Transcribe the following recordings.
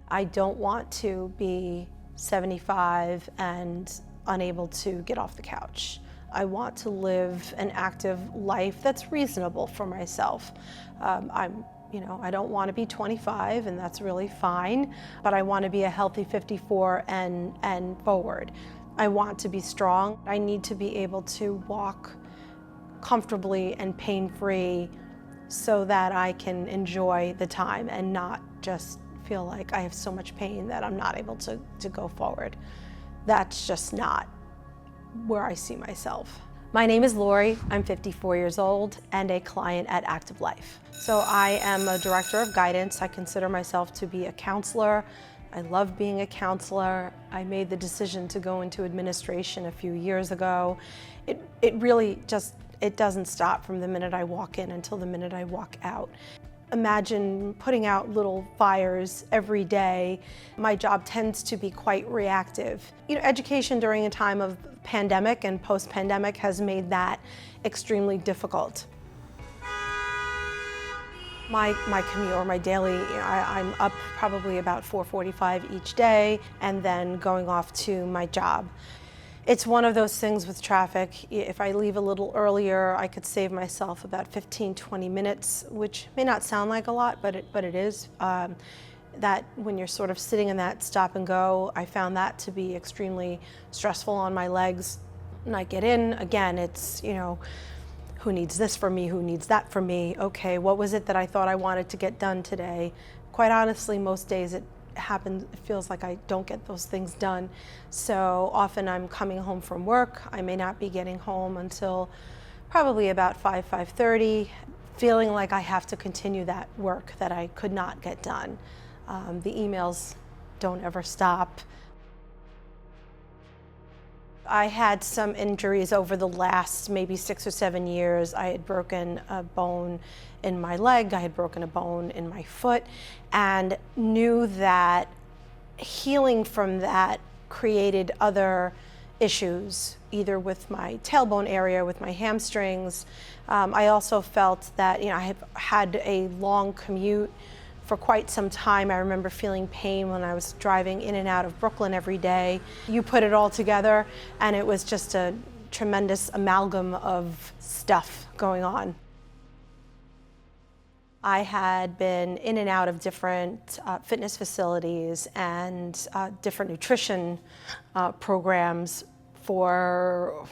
I don't want to be 75 and unable to get off the couch. I want to live an active life that's reasonable for myself. I don't want to be 25, and that's really fine, but I want to be a healthy 54 and forward. I want to be strong. I need to be able to walk comfortably and pain-free so that I can enjoy the time and not just feel like I have so much pain that I'm not able to go forward. That's just not where I see myself. My name is Lorrie. I'm 54 years old and a client at Active Life. So I am a director of guidance. I consider myself to be a counselor. I love being a counselor. I made the decision to go into administration a few years ago. It really just, it doesn't stop from the minute I walk in until the minute I walk out. Imagine putting out little fires every day. My job tends to be quite reactive. Education during a time of pandemic and post-pandemic has made that extremely difficult. My commute or my daily, I'm up probably about 4:45 each day and then going off to my job. It's one of those things with traffic. If I leave a little earlier, I could save myself about 15-20 minutes, which may not sound like a lot, but it is. That when you're sort of sitting in that stop and go, I found that to be extremely stressful on my legs. And I get in, again, it's, who needs this for me? Who needs that for me? Okay, what was it that I thought I wanted to get done today? Quite honestly, most days it feels like I don't get those things done. So often I'm coming home from work. I may not be getting home until probably about 5:30, feeling like I have to continue that work that I could not get done. The emails don't ever stop. I had some injuries over the last maybe 6 or 7 years. I had broken a bone in my leg, I had broken a bone in my foot, and knew that healing from that created other issues, either with my tailbone area, with my hamstrings. I also felt that I have had a long commute for quite some time. I remember feeling pain when I was driving in and out of Brooklyn every day. You put it all together and it was just a tremendous amalgam of stuff going on. I had been in and out of different fitness facilities and different nutrition programs for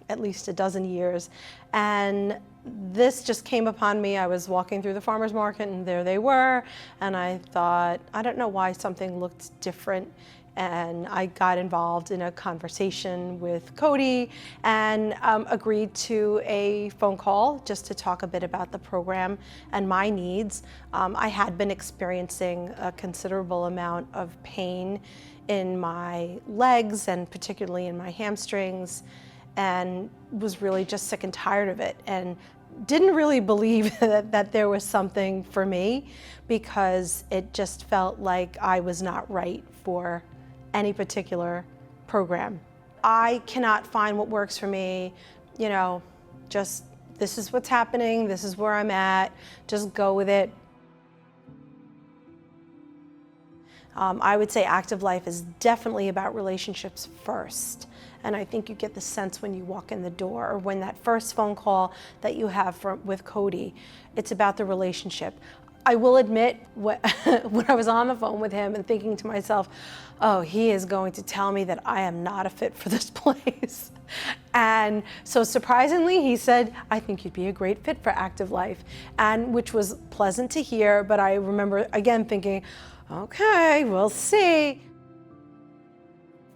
at least a dozen years. And this just came upon me. I was walking through the farmer's market and there they were. And I thought, I don't know why something looked different. And I got involved in a conversation with Cody and agreed to a phone call just to talk a bit about the program and my needs. I had been experiencing a considerable amount of pain in my legs and particularly in my hamstrings, and was really just sick and tired of it, and didn't really believe that there was something for me, because it just felt like I was not right for any particular program. I cannot find what works for me, just this is what's happening, this is where I'm at, just go with it. I would say Active Life is definitely about relationships first. And I think you get the sense when you walk in the door, or when that first phone call that you have with Cody, it's about the relationship. I will admit, when I was on the phone with him and thinking to myself, oh, he is going to tell me that I am not a fit for this place. And so surprisingly, he said, I think you'd be a great fit for Active Life, and which was pleasant to hear. But I remember again thinking, okay, we'll see.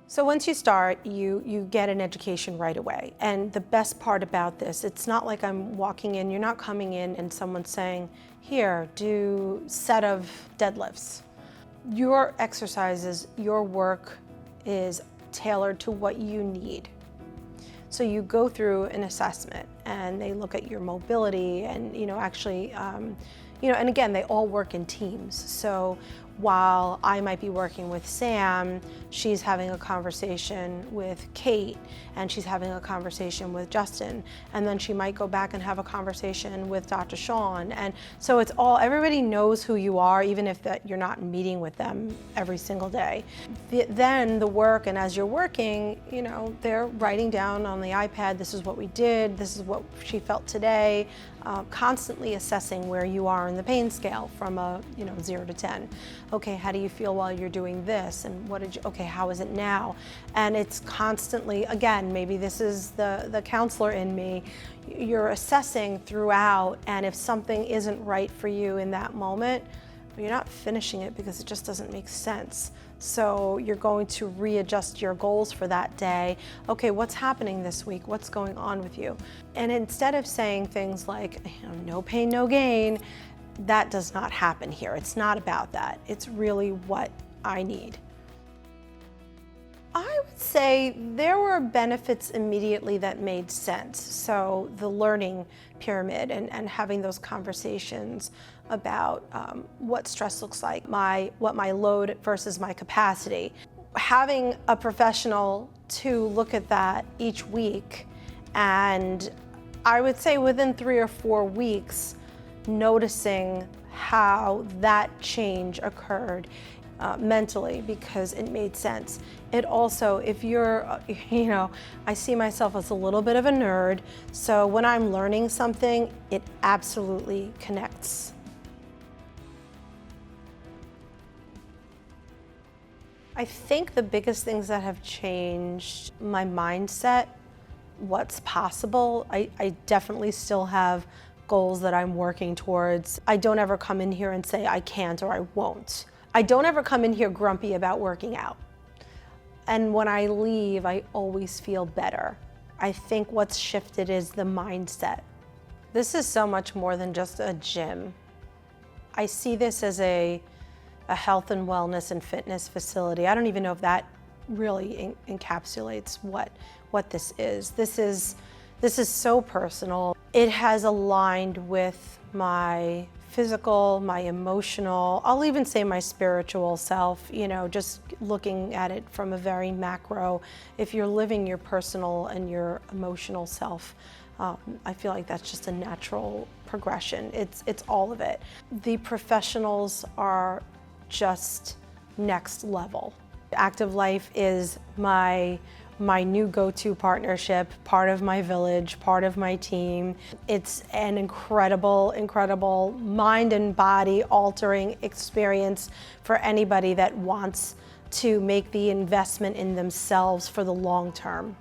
So once you start, you get an education right away. And the best part about this, it's not like I'm walking in, you're not coming in and someone's saying, here, do set of deadlifts. Your exercises, your work is tailored to what you need. So you go through an assessment and they look at your mobility and, and again, they all work in teams. So while I might be working with Sam, she's having a conversation with Kate, and she's having a conversation with Justin, and then she might go back and have a conversation with Dr. Sean. And so it's all, everybody knows who you are, even if that you're not meeting with them every single day. Then the work, and as you're working, you know, they're writing down on the iPad, this is what we did, this is what she felt today, constantly assessing where you are in the pain scale from a 0 to 10. Okay, how do you feel while you're doing this? And what did you, okay, how is it now? And it's constantly, again, maybe this is the counselor in me, you're assessing throughout, and if something isn't right for you in that moment, you're not finishing it because it just doesn't make sense. So you're going to readjust your goals for that day. Okay, what's happening this week? What's going on with you? And instead of saying things like, no pain, no gain, that does not happen here. It's not about that. It's really what I need. I would say there were benefits immediately that made sense. So the learning pyramid and having those conversations about what stress looks like, what my load versus my capacity. Having a professional to look at that each week, and I would say within 3 or 4 weeks, noticing how that change occurred mentally, because it made sense. It also, if you're, I see myself as a little bit of a nerd, so when I'm learning something, it absolutely connects. I think the biggest things that have changed my mindset, what's possible. I definitely still have goals that I'm working towards. I don't ever come in here and say I can't or I won't. I don't ever come in here grumpy about working out. And when I leave, I always feel better. I think what's shifted is the mindset. This is so much more than just a gym. I see this as a health and wellness and fitness facility. I don't even know if that really encapsulates what this is. This is so personal. It has aligned with my physical, my emotional, I'll even say my spiritual self, just looking at it from a very macro. If you're living your personal and your emotional self, I feel like that's just a natural progression. It's all of it. The professionals are just next level. Active Life is my new go-to partnership, part of my village, part of my team. It's an incredible mind and body altering experience for anybody that wants to make the investment in themselves for the long term.